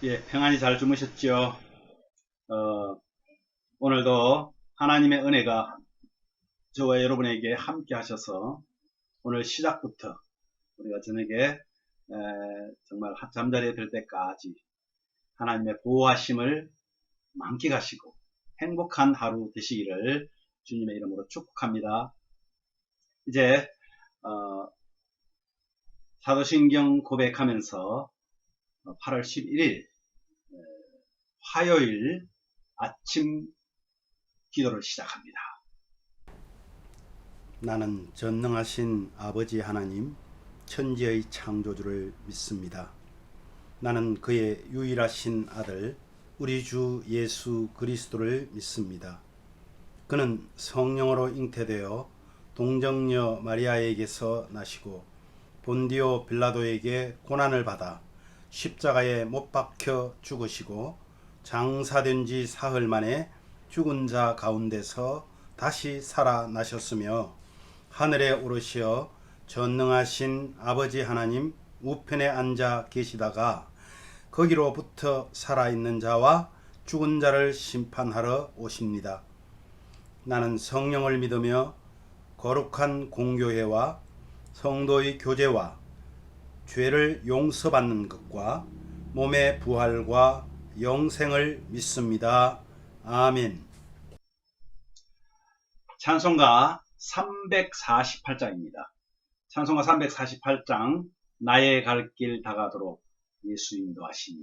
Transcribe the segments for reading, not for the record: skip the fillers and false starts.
예, 평안히 잘 주무셨죠? 오늘도 하나님의 은혜가 저와 여러분에게 함께 하셔서 오늘 시작부터 우리가 저녁에 정말 잠자리에 들 때까지 하나님의 보호하심을 만끽하시고 행복한 하루 되시기를 주님의 이름으로 축복합니다. 이제 사도신경 고백하면서 8월 11일 화요일 아침 기도를 시작합니다. 나는 전능하신 아버지 하나님, 천지의 창조주를 믿습니다. 나는 그의 유일하신 아들, 우리 주 예수 그리스도를 믿습니다. 그는 성령으로 잉태되어 동정녀 마리아에게서 나시고 본디오 빌라도에게 고난을 받아 십자가에 못 박혀 죽으시고 장사된 지 사흘 만에 죽은 자 가운데서 다시 살아나셨으며 하늘에 오르시어 전능하신 아버지 하나님 우편에 앉아 계시다가 거기로부터 살아있는 자와 죽은 자를 심판하러 오십니다. 나는 성령을 믿으며 거룩한 공교회와 성도의 교제와 죄를 용서받는 것과 몸의 부활과 영생을 믿습니다. 아멘. 찬송가 348장입니다. 찬송가 348장 나의 갈 길 다가도록 예수 인도하시니.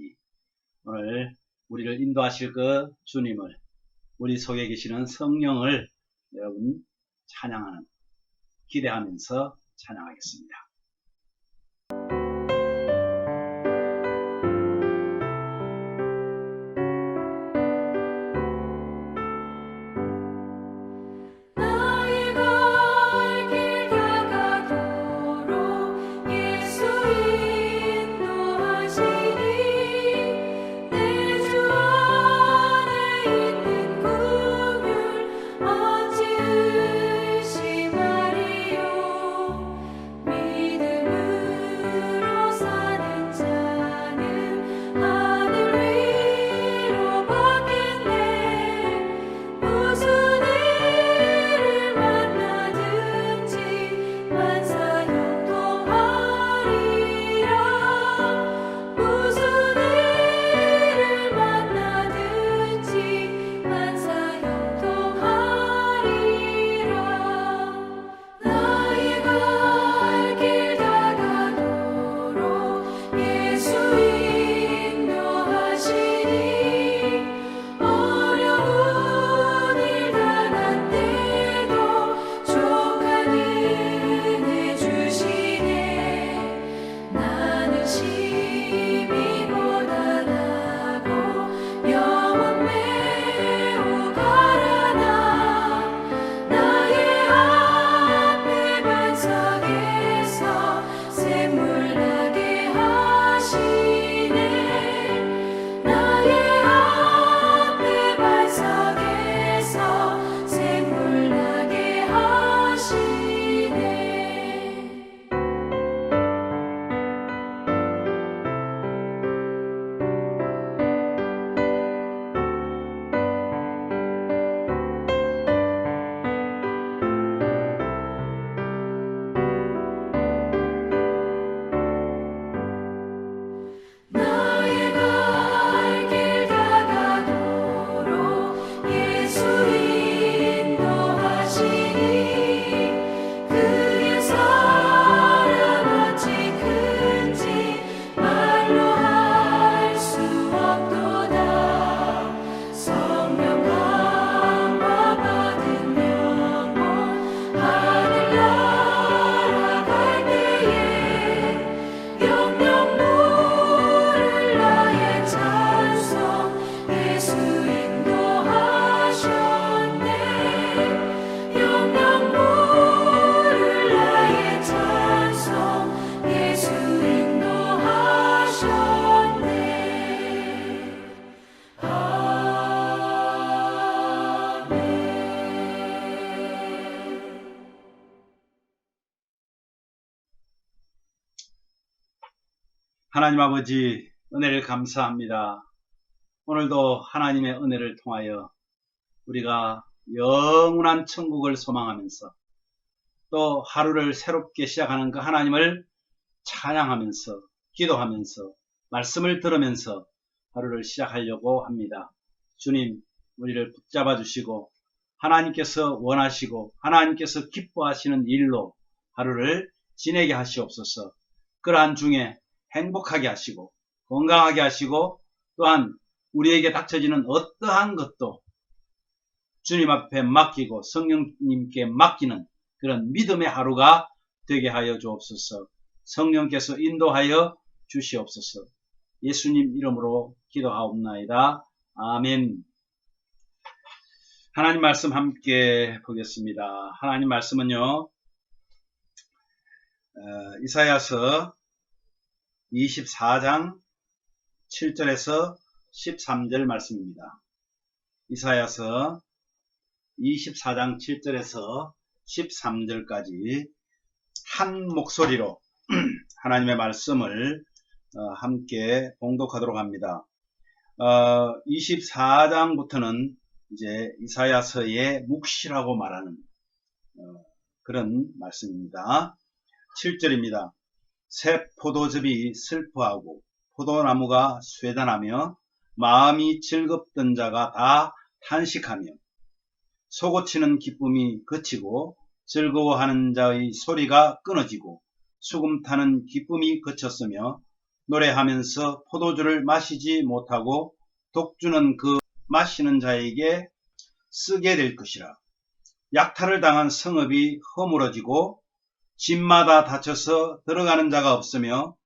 오늘 우리를 인도하실 그 주님을, 우리 속에 계시는 성령을 여러분 찬양하는, 기대하면서 찬양하겠습니다. 하나님 아버지, 은혜를 감사합니다. 오늘도 하나님의 은혜를 통하여 우리가 영원한 천국을 소망하면서 또 하루를 새롭게 시작하는 그 하나님을 찬양하면서 기도하면서 말씀을 들으면서 하루를 시작하려고 합니다. 주님, 우리를 붙잡아 주시고 하나님께서 원하시고 하나님께서 기뻐하시는 일로 하루를 지내게 하시옵소서. 그러한 중에 행복하게 하시고 건강하게 하시고 또한 우리에게 닥쳐지는 어떠한 것도 주님 앞에 맡기고 성령님께 맡기는 그런 믿음의 하루가 되게 하여 주옵소서. 성령께서 인도하여 주시옵소서. 예수님 이름으로 기도하옵나이다. 아멘. 하나님 말씀 함께 보겠습니다. 하나님 말씀은요, 이사야서 24장 7절에서 13절 말씀입니다. 이사야서 24장 7절에서 13절까지 한 목소리로 하나님의 말씀을 함께 봉독하도록 합니다. 24장부터는 이제 이사야서의 묵시라고 말하는 그런 말씀입니다. 7절입니다. 새 포도즙이 슬퍼하고 포도나무가 쇠잔하며 마음이 즐겁던 자가 다 탄식하며 소고치는 기쁨이 그치고 즐거워하는 자의 소리가 끊어지고 수금 타는 기쁨이 그쳤으며 노래하면서 포도주를 마시지 못하고 독주는 그 마시는 자에게 쓰게 될 것이라. 약탈을 당한 성읍이 허물어지고 집마다 닫혀서 들어가는 자가 없으며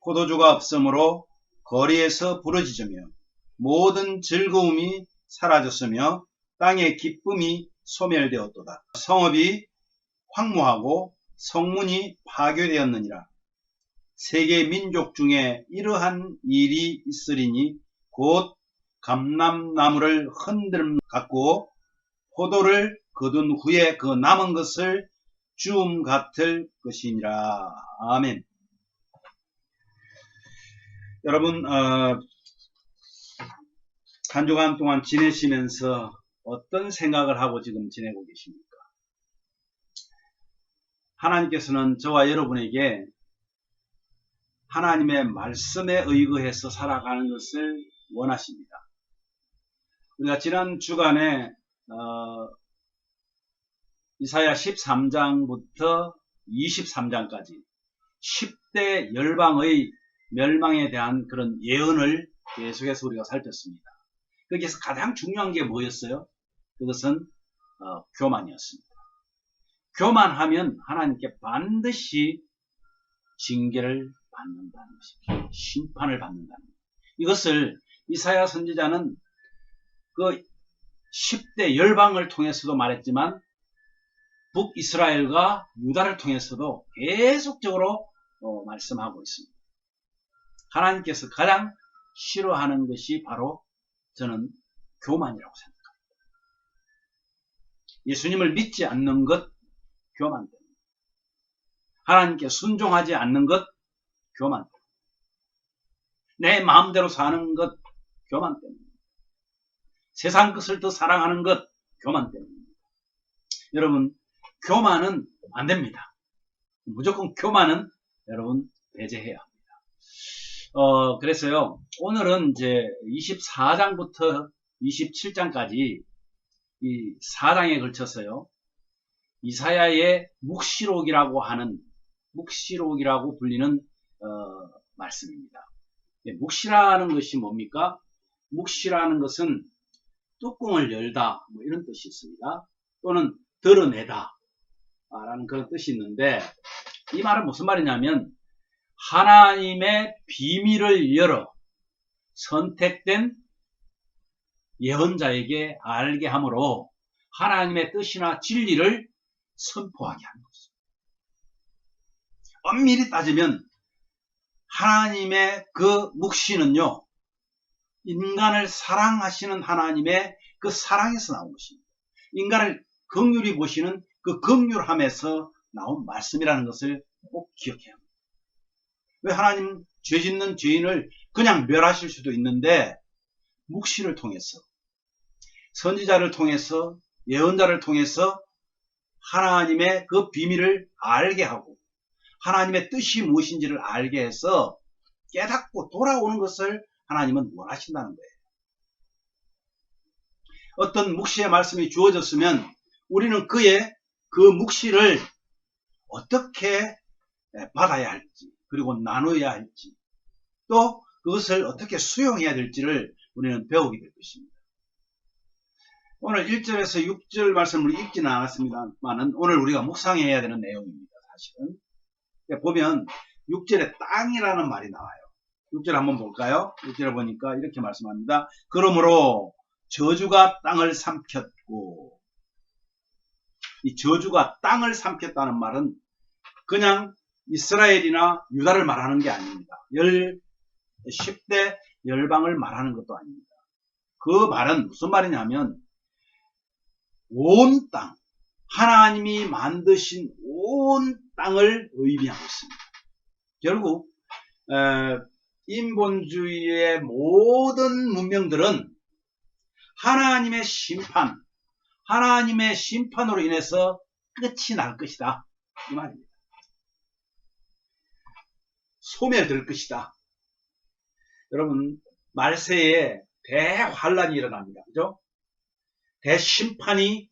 포도주가 없으므로 거리에서 부러지며 모든 즐거움이 사라졌으며 땅의 기쁨이 소멸되었도다. 성읍이 황무하고 성문이 파괴되었느니라. 세계 민족 중에 이러한 일이 있으리니 곧 감람나무를 흔들음 같고 포도를 거둔 후에 그 남은 것을 주움 같을 것이니라. 아멘. 여러분, 한 주간 동안 지내시면서 어떤 생각을 하고 지금 지내고 계십니까? 하나님께서는 저와 여러분에게 하나님의 말씀에 의거해서 살아가는 것을 원하십니다. 우리가 지난 주간에 이사야 13장부터 23장까지 10대 열방의 멸망에 대한 그런 예언을 계속해서 우리가 살폈습니다. 거기에서 가장 중요한 게 뭐였어요? 그것은 교만이었습니다. 교만하면 하나님께 반드시 징계를 받는다는 것입니다. 심판을 받는다는 것입니다. 이것을 이사야 선지자는 그 10대 열방을 통해서도 말했지만 북이스라엘과 유다를 통해서도 계속적으로 말씀하고 있습니다. 하나님께서 가장 싫어하는 것이 바로 저는 교만이라고 생각합니다. 예수님을 믿지 않는 것, 교만 때문에. 하나님께 순종하지 않는 것, 교만 때문에. 내 마음대로 사는 것, 교만 때문에. 세상 것을 더 사랑하는 것, 교만 때문입니다. 여러분, 교만은 안 됩니다. 무조건 교만은 여러분 배제해야 합니다. 그래서요, 오늘은 이제 24장부터 27장까지 이 4장에 걸쳐서요, 이사야의 묵시록이라고 불리는 말씀입니다. 묵시라는 것이 뭡니까? 묵시라는 것은 뚜껑을 열다, 뭐 이런 뜻이 있습니다. 또는 드러내다 라는 그런 뜻이 있는데, 이 말은 무슨 말이냐면 하나님의 비밀을 열어 선택된 예언자에게 알게 함으로 하나님의 뜻이나 진리를 선포하게 하는 것입니다. 엄밀히 따지면 하나님의 그 묵시는요, 인간을 사랑하시는 하나님의 그 사랑에서 나온 것입니다. 인간을 긍휼히 보시는 그 긍휼함에서 나온 말씀이라는 것을 꼭 기억해야 합니다. 왜 하나님 죄 짓는 죄인을 그냥 멸하실 수도 있는데 묵시를 통해서, 선지자를 통해서, 예언자를 통해서 하나님의 그 비밀을 알게 하고 하나님의 뜻이 무엇인지를 알게 해서 깨닫고 돌아오는 것을 하나님은 원하신다는 거예요. 어떤 묵시의 말씀이 주어졌으면 우리는 그의 그 묵시를 어떻게 받아야 할지, 그리고 나눠야 할지, 또 그것을 어떻게 수용해야 될지를 우리는 배우게 될 것입니다. 오늘 1절에서 6절 말씀을 읽지는 않았습니다만 오늘 우리가 묵상해야 되는 내용입니다. 사실은 보면 6절에 땅이라는 말이 나와요. 6절 한번 볼까요? 6절에 보니까 이렇게 말씀합니다. 그러므로 저주가 땅을 삼켰고, 이 저주가 땅을 삼켰다는 말은 그냥 이스라엘이나 유다를 말하는 게 아닙니다. 10대 열방을 말하는 것도 아닙니다. 그 말은 무슨 말이냐면 온 땅, 하나님이 만드신 온 땅을 의미하고 있습니다. 결국 인본주의의 모든 문명들은 하나님의 심판, 하나님의 심판으로 인해서 끝이 날 것이다, 이 말입니다. 소멸될 것이다. 여러분, 말세에 대환란이 일어납니다. 그죠? 대심판이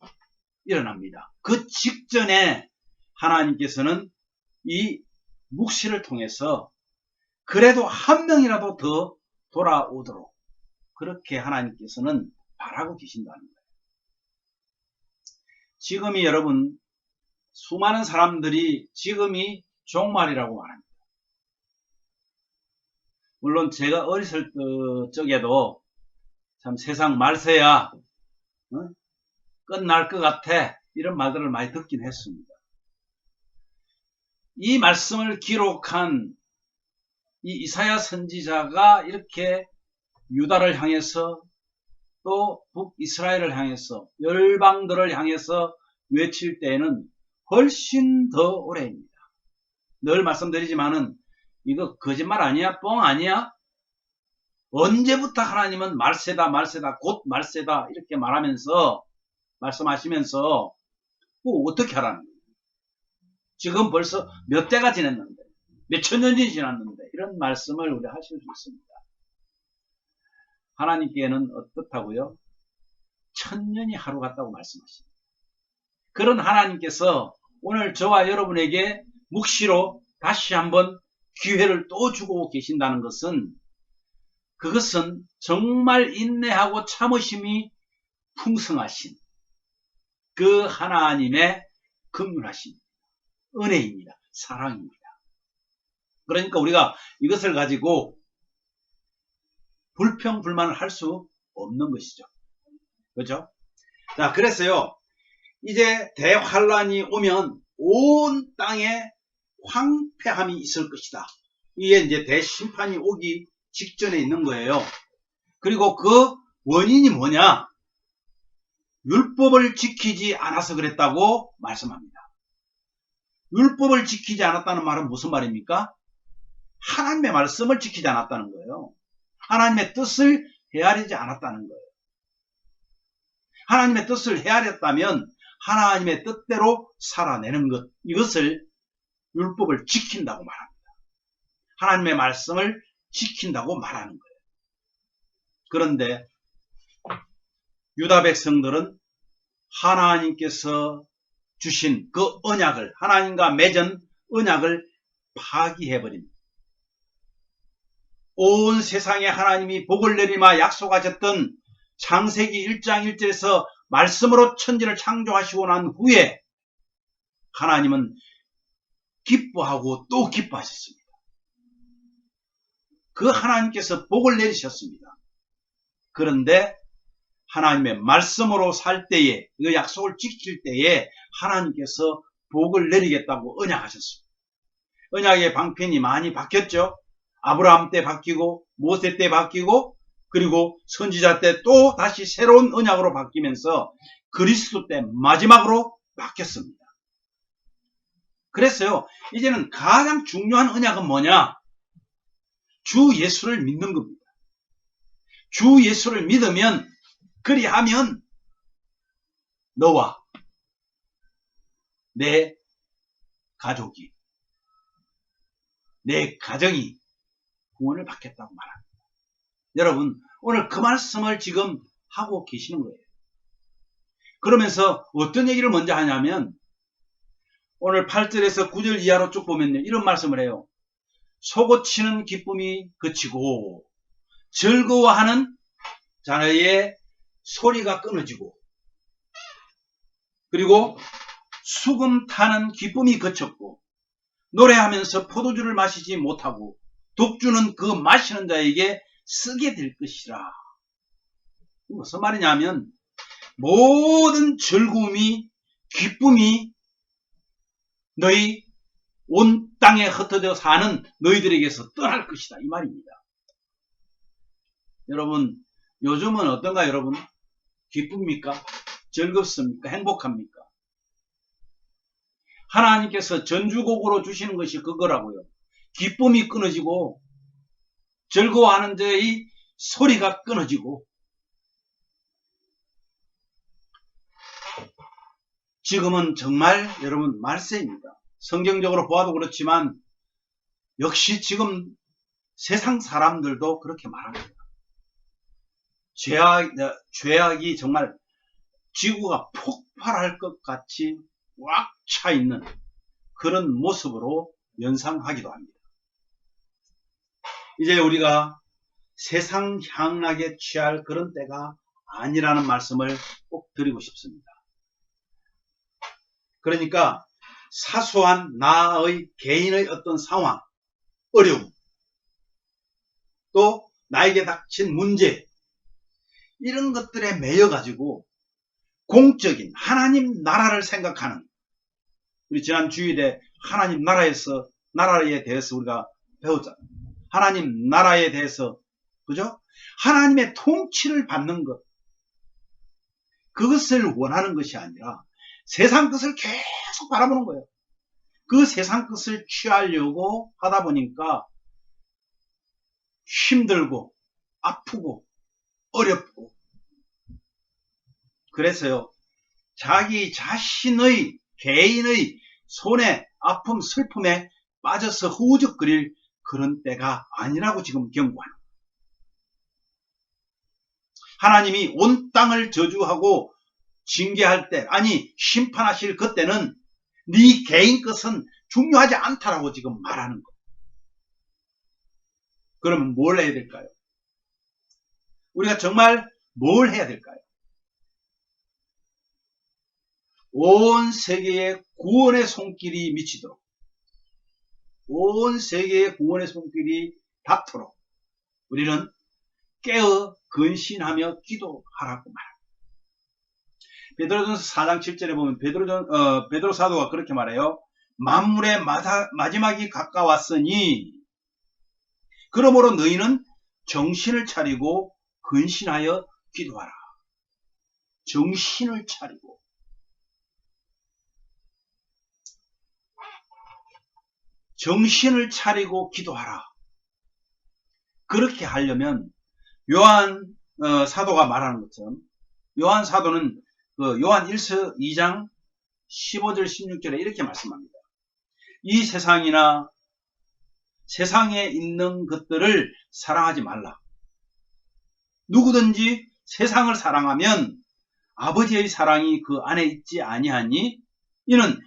일어납니다. 그 직전에 하나님께서는 이 묵시를 통해서 그래도 한 명이라도 더 돌아오도록 그렇게 하나님께서는 바라고 계신다는 거예요. 지금이 여러분, 수많은 사람들이 지금이 종말이라고 말합니다. 물론 제가 어렸을 적에도 참 세상 말세야, 끝날 것 같아, 이런 말들을 많이 듣긴 했습니다. 이 말씀을 기록한 이 이사야 선지자가 이렇게 유다를 향해서 또 북이스라엘을 향해서 열방들을 향해서 외칠 때에는 훨씬 더 오래입니다. 늘 말씀드리지만은 이거 거짓말 아니야? 뻥 아니야? 언제부터 하나님은 말세다, 말세다, 곧 말세다 이렇게 말씀하시면서 어떻게 하라는 거예요? 지금 벌써 몇 대가 지났는데, 몇 천 년이 지났는데 이런 말씀을 우리가 하실 수 있습니다. 하나님께는 어떻다고요? 천년이 하루 같다고 말씀하십니다. 그런 하나님께서 오늘 저와 여러분에게 묵시로 다시 한번 기회를 또 주고 계신다는 것은, 그것은 정말 인내하고 참으심이 풍성하신 그 하나님의 긍휼하심, 은혜입니다. 사랑입니다. 그러니까 우리가 이것을 가지고 불평불만을 할 수 없는 것이죠. 그렇죠? 자, 그래서요, 이제 대환란이 오면 온 땅에 황폐함이 있을 것이다. 이게 이제 대심판이 오기 직전에 있는 거예요. 그리고 그 원인이 뭐냐? 율법을 지키지 않아서 그랬다고 말씀합니다. 율법을 지키지 않았다는 말은 무슨 말입니까? 하나님의 말씀을 지키지 않았다는 거예요. 하나님의 뜻을 헤아리지 않았다는 거예요. 하나님의 뜻을 헤아렸다면 하나님의 뜻대로 살아내는 것, 이것을 율법을 지킨다고 말합니다. 하나님의 말씀을 지킨다고 말하는 거예요. 그런데 유다 백성들은 하나님께서 주신 그 언약을, 하나님과 맺은 언약을 파기해버립니다. 온 세상에 하나님이 복을 내리마 약속하셨던 창세기 1장 1절에서 말씀으로 천지를 창조하시고 난 후에 하나님은 기뻐하고 또 기뻐하셨습니다. 그 하나님께서 복을 내리셨습니다. 그런데 하나님의 말씀으로 살 때에, 그 약속을 지킬 때에 하나님께서 복을 내리겠다고 언약하셨습니다. 언약의 방편이 많이 바뀌었죠. 아브라함 때 바뀌고 모세 때 바뀌고 그리고 선지자 때 또 다시 새로운 언약으로 바뀌면서 그리스도 때 마지막으로 바뀌었습니다. 그래서요, 이제는 가장 중요한 언약은 뭐냐? 주 예수를 믿는 겁니다. 주 예수를 믿으면, 그리하면 너와 내 가족이, 내 가정이 구원을 받겠다고 말합니다. 여러분, 오늘 그 말씀을 지금 하고 계시는 거예요. 그러면서 어떤 얘기를 먼저 하냐면, 오늘 8절에서 9절 이하로 쭉 보면요, 이런 말씀을 해요. 솟구치는 기쁨이 그치고 즐거워하는 자녀의 소리가 끊어지고, 그리고 수금 타는 기쁨이 그쳤고, 노래하면서 포도주를 마시지 못하고 독주는 그 마시는 자에게 쓰게 될 것이라. 무슨 말이냐 하면, 모든 즐거움이, 기쁨이 너희 온 땅에 흩어져 사는 너희들에게서 떠날 것이다, 이 말입니다. 여러분, 요즘은 어떤가? 여러분, 기쁩니까? 즐겁습니까? 행복합니까? 하나님께서 전주곡으로 주시는 것이 그거라고요. 기쁨이 끊어지고 즐거워하는 자의 소리가 끊어지고, 지금은 정말 여러분 말세입니다. 성경적으로 보아도 그렇지만 역시 지금 세상 사람들도 그렇게 말합니다. 죄악이 정말 지구가 폭발할 것 같이 꽉 차 있는 그런 모습으로 연상하기도 합니다. 이제 우리가 세상 향락에 취할 그런 때가 아니라는 말씀을 꼭 드리고 싶습니다. 그러니까 사소한 나의 개인의 어떤 상황, 어려움, 또 나에게 닥친 문제, 이런 것들에 매여 가지고 공적인 하나님 나라를 생각하는, 우리 지난 주일에 하나님 나라에 대해서 우리가 배웠잖아요. 하나님 나라에 대해서, 그죠? 하나님의 통치를 받는 것, 그것을 원하는 것이 아니라 세상 것을 계속 바라보는 거예요. 그 세상 것을 취하려고 하다 보니까 힘들고 아프고 어렵고, 그래서요, 자기 자신의 개인의 손해, 아픔, 슬픔에 빠져서 허우적거릴 그런 때가 아니라고 지금 경고하는 거예요. 하나님이 온 땅을 저주하고 징계할 때, 아니 심판하실 그때는 네 개인 것은 중요하지 않다라고 지금 말하는 거예요. 그러면 뭘 해야 될까요? 우리가 정말 뭘 해야 될까요? 온 세계에 구원의 손길이 미치도록, 온 세계의 구원의 손길이 닿도록 우리는 깨어 근신하며 기도하라고 말합니다. 베드로전서 4장 7절에 보면 베드로 사도가 그렇게 말해요. 만물의 마지막이 가까웠으니 그러므로 너희는 정신을 차리고 근신하여 기도하라. 정신을 차리고, 정신을 차리고 기도하라. 그렇게 하려면 요한 사도가 말하는 것처럼, 요한 사도는 요한 1서 2장 15절 16절에 이렇게 말씀합니다. 이 세상이나 세상에 있는 것들을 사랑하지 말라. 누구든지 세상을 사랑하면 아버지의 사랑이 그 안에 있지 아니하니, 이는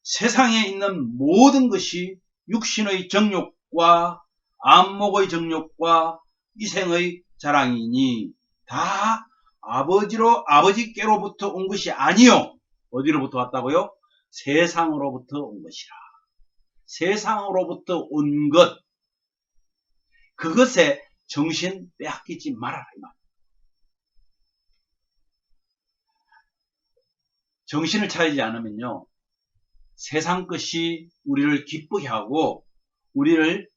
세상에 있는 모든 것이 육신의 정욕과 안목의 정욕과 이생의 자랑이니 다 아버지께로부터 온 것이 아니요. 어디로부터 왔다고요? 세상으로부터 온 것이라. 세상으로부터 온 것, 그것에 정신 빼앗기지 말아라, 이 말. 정신을 차리지 않으면요, 세상 것이 우리를 기쁘게 하고 우리를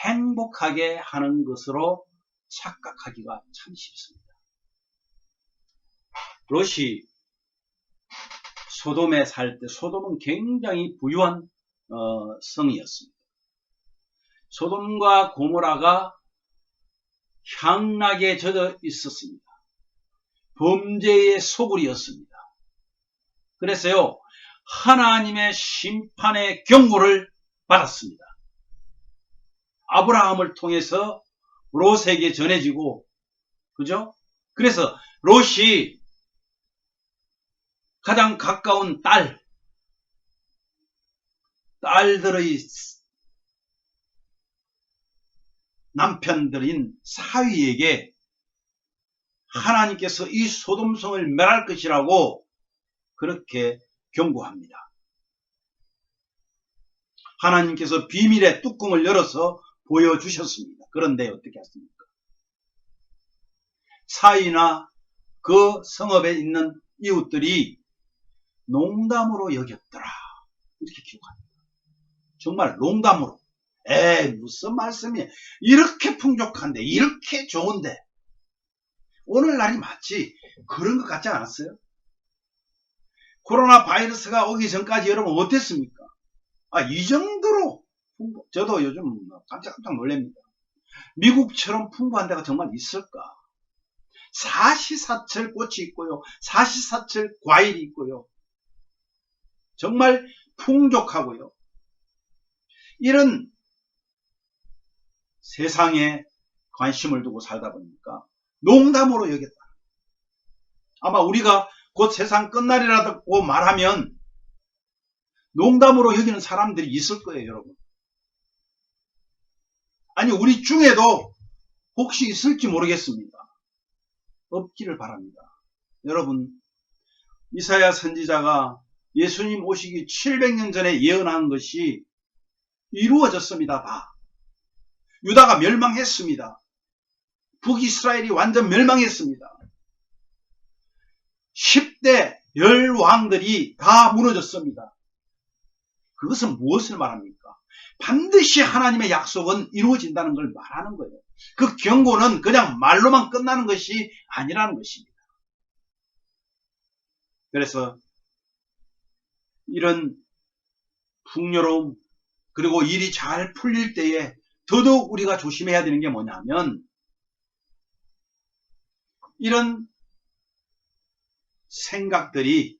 행복하게 하는 것으로 착각하기가 참 쉽습니다. 롯이 소돔에 살 때, 소돔은 굉장히 부유한 성이었습니다. 소돔과 고모라가 향락에 젖어 있었습니다. 범죄의 소굴이었습니다. 그래서요, 하나님의 심판의 경고를 받았습니다. 아브라함을 통해서 롯에게 전해지고, 그죠? 그래서 롯이 가장 가까운 딸들의 남편들인 사위에게 하나님께서 이 소돔성을 멸할 것이라고 그렇게 경고합니다. 하나님께서 비밀의 뚜껑을 열어서 보여주셨습니다. 그런데 어떻게 했습니까? 사위나 그 성읍에 있는 이웃들이 농담으로 여겼더라. 이렇게 기록합니다. 정말 농담으로. 무슨 말씀이야. 이렇게 풍족한데, 이렇게 좋은데. 오늘날이 마치 그런 것 같지 않았어요? 코로나 바이러스가 오기 전까지 여러분 어땠습니까? 이 정도로 저도 요즘 깜짝깜짝 놀랍니다. 미국처럼 풍부한 데가 정말 있을까? 사시사철 꽃이 있고요. 사시사철 과일이 있고요. 정말 풍족하고요. 이런 세상에 관심을 두고 살다 보니까 농담으로 여겼다. 아마 우리가 곧 세상 끝날이라고 말하면 농담으로 여기는 사람들이 있을 거예요, 여러분. 아니, 우리 중에도 혹시 있을지 모르겠습니다. 없기를 바랍니다. 여러분, 이사야 선지자가 예수님 오시기 700년 전에 예언한 것이 이루어졌습니다. 유다가 멸망했습니다. 북이스라엘이 완전 멸망했습니다. 10대 열왕들이 다 무너졌습니다. 그것은 무엇을 말합니까? 반드시 하나님의 약속은 이루어진다는 걸 말하는 거예요. 그 경고는 그냥 말로만 끝나는 것이 아니라는 것입니다. 그래서 이런 풍요로움 그리고 일이 잘 풀릴 때에 더더욱 우리가 조심해야 되는 게 뭐냐면 이런 생각들이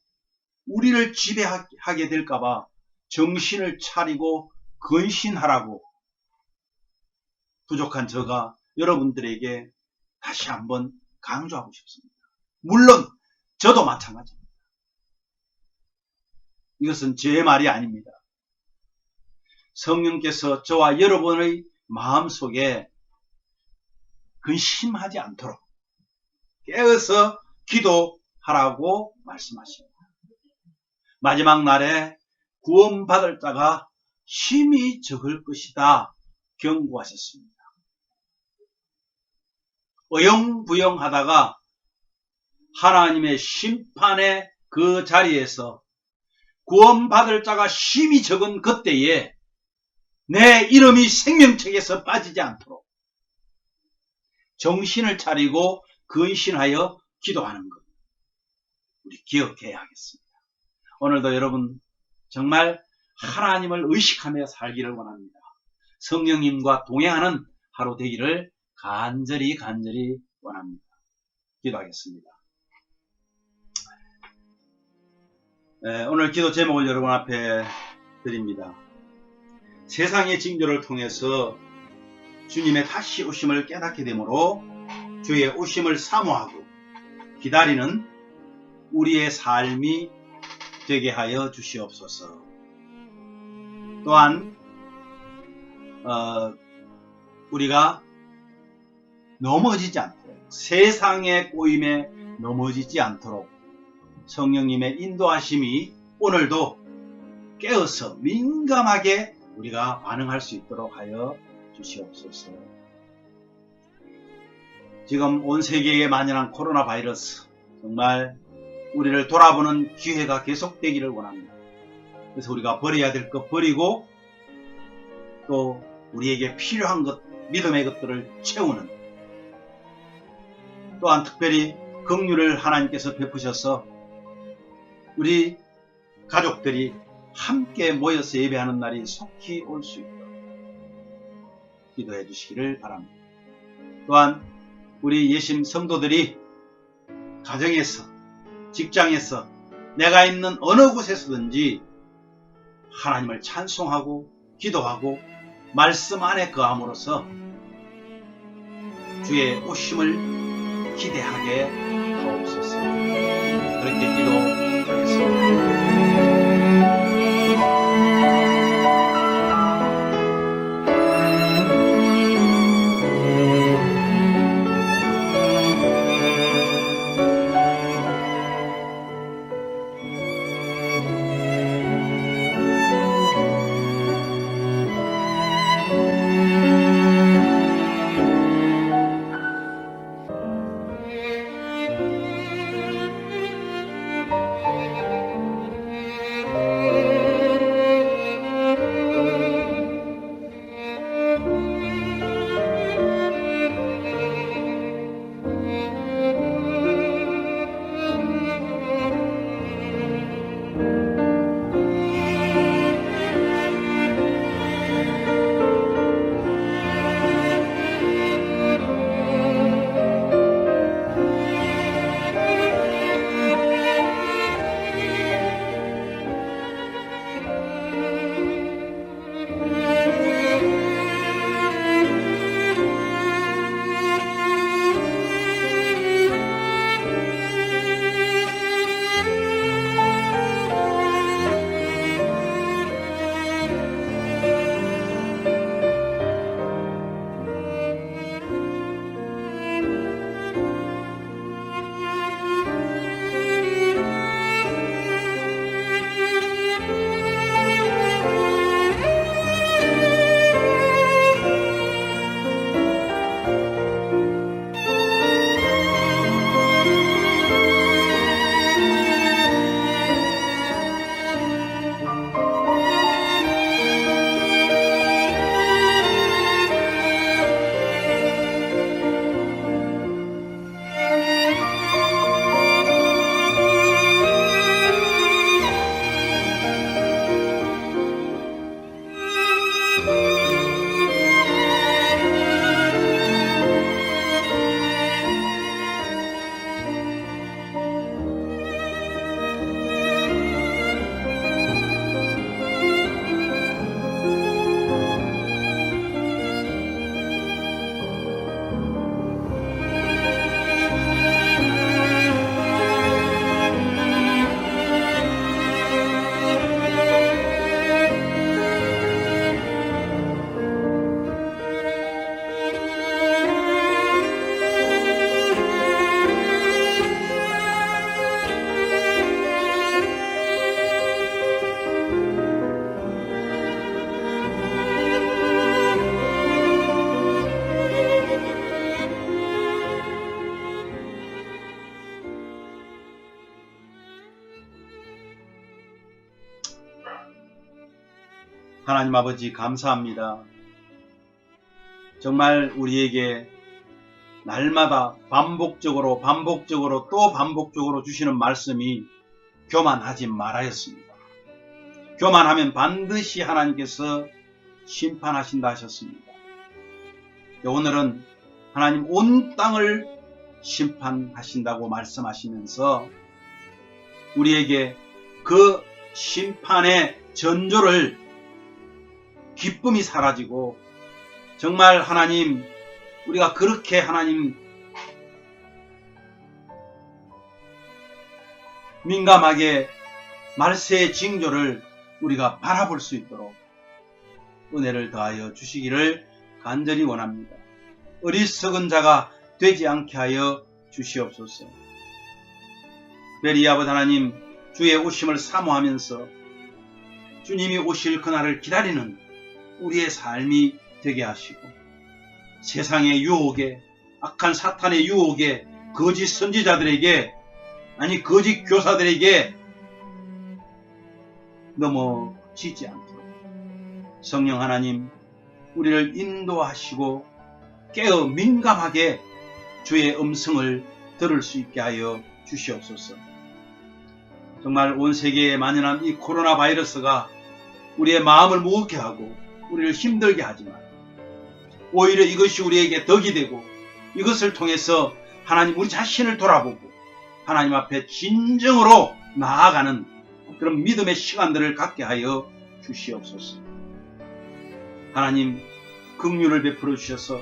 우리를 지배하게 될까봐 정신을 차리고 근신하라고 부족한 저가 여러분들에게 다시 한번 강조하고 싶습니다. 물론 저도 마찬가지입니다. 이것은 제 말이 아닙니다. 성령께서 저와 여러분의 마음속에 근심하지 않도록 깨어서 기도하라고 말씀하십니다. 마지막 날에 구원받을 자가 힘이 적을 것이다 경고하셨습니다. 어영부영하다가 하나님의 심판의 그 자리에서 구원받을 자가 힘이 적은 그때에 내 이름이 생명책에서 빠지지 않도록 정신을 차리고 근신하여 기도하는 것 우리 기억해야 하겠습니다. 오늘도 여러분 정말 하나님을 의식하며 살기를 원합니다. 성령님과 동행하는 하루 되기를 간절히 원합니다. 기도하겠습니다. 오늘 기도 제목을 여러분 앞에 드립니다. 세상의 징조를 통해서 주님의 다시 오심을 깨닫게 되므로 주의 오심을 사모하고 기다리는 우리의 삶이 되게 하여 주시옵소서. 또한 우리가 넘어지지 않도록 세상의 꼬임에 넘어지지 않도록 성령님의 인도하심이 오늘도 깨어서 민감하게 우리가 반응할 수 있도록 하여 주시옵소서. 지금 온 세계에 만연한 코로나 바이러스 정말 우리를 돌아보는 기회가 계속되기를 원합니다. 그래서 우리가 버려야 될 것 버리고 또 우리에게 필요한 것, 믿음의 것들을 채우는 또한 특별히 긍휼을 하나님께서 베푸셔서 우리 가족들이 함께 모여서 예배하는 날이 속히 올 수 있도록 기도해 주시기를 바랍니다. 또한 우리 예심 성도들이 가정에서, 직장에서, 내가 있는 어느 곳에서든지 하나님을 찬송하고 기도하고 말씀 안에 거함으로써 주의 오심을 기대하게 하옵소서. 그렇게 기도하겠습니다. 하나님 아버지 감사합니다. 정말 우리에게 날마다 반복적으로 또 반복적으로 주시는 말씀이 교만하지 말아였습니다. 교만하면 반드시 하나님께서 심판하신다 하셨습니다. 오늘은 하나님 온 땅을 심판하신다고 말씀하시면서 우리에게 그 심판의 전조를 기쁨이 사라지고 정말 하나님 우리가 그렇게 하나님 민감하게 말세의 징조를 우리가 바라볼 수 있도록 은혜를 더하여 주시기를 간절히 원합니다. 어리석은 자가 되지 않게 하여 주시옵소서. 특별히 아버지 하나님 주의 오심을 사모하면서 주님이 오실 그날을 기다리는 우리의 삶이 되게 하시고 세상의 유혹에 악한 사탄의 유혹에 거짓 선지자들에게 아니 거짓 교사들에게 넘어지지 않도록 성령 하나님 우리를 인도하시고 깨어 민감하게 주의 음성을 들을 수 있게 하여 주시옵소서. 정말 온 세계에 만연한 이 코로나 바이러스가 우리의 마음을 무겁게 하고 우리를 힘들게 하지만 오히려 이것이 우리에게 덕이 되고 이것을 통해서 하나님 우리 자신을 돌아보고 하나님 앞에 진정으로 나아가는 그런 믿음의 시간들을 갖게 하여 주시옵소서. 하나님 긍휼을 베풀어 주셔서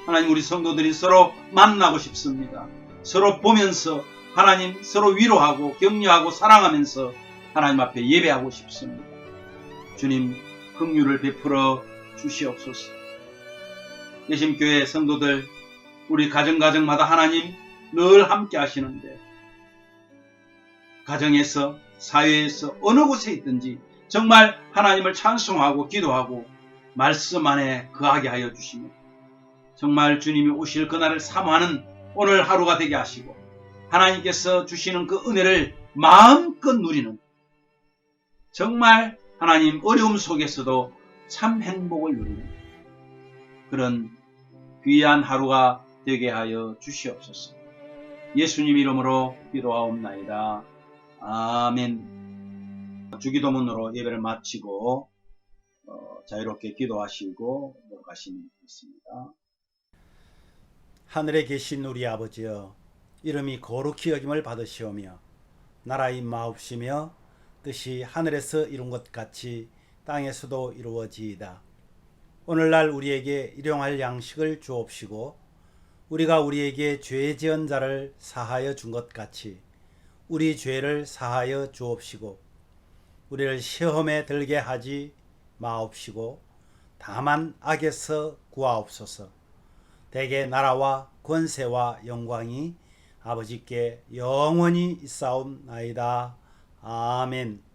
하나님 우리 성도들이 서로 만나고 싶습니다. 서로 보면서 하나님 서로 위로하고 격려하고 사랑하면서 하나님 앞에 예배하고 싶습니다. 주님 긍휼을 베풀어 주시옵소서. 예심교회 성도들 우리 가정마다 하나님 늘 함께 하시는데 가정에서 사회에서 어느 곳에 있든지 정말 하나님을 찬송하고 기도하고 말씀 안에 거하게 하여 주시며 정말 주님이 오실 그날을 사모하는 오늘 하루가 되게 하시고 하나님께서 주시는 그 은혜를 마음껏 누리는 정말 하나님 어려움 속에서도 참 행복을 누리는 그런 귀한 하루가 되게 하여 주시옵소서. 예수님 이름으로 기도하옵나이다. 아멘. 주기도문으로 예배를 마치고 자유롭게 기도하시고 가시면 되겠습니다. 하늘에 계신 우리 아버지여, 이름이 거룩히 여김을 받으시오며 나라의 마옵시며 뜻이 하늘에서 이룬 것 같이 땅에서도 이루어지이다. 오늘날 우리에게 일용할 양식을 주옵시고 우리가 우리에게 죄 지은 자를 사하여 준 것 같이 우리 죄를 사하여 주옵시고 우리를 시험에 들게 하지 마옵시고 다만 악에서 구하옵소서. 대개 나라와 권세와 영광이 아버지께 영원히 있사옵나이다. 아멘.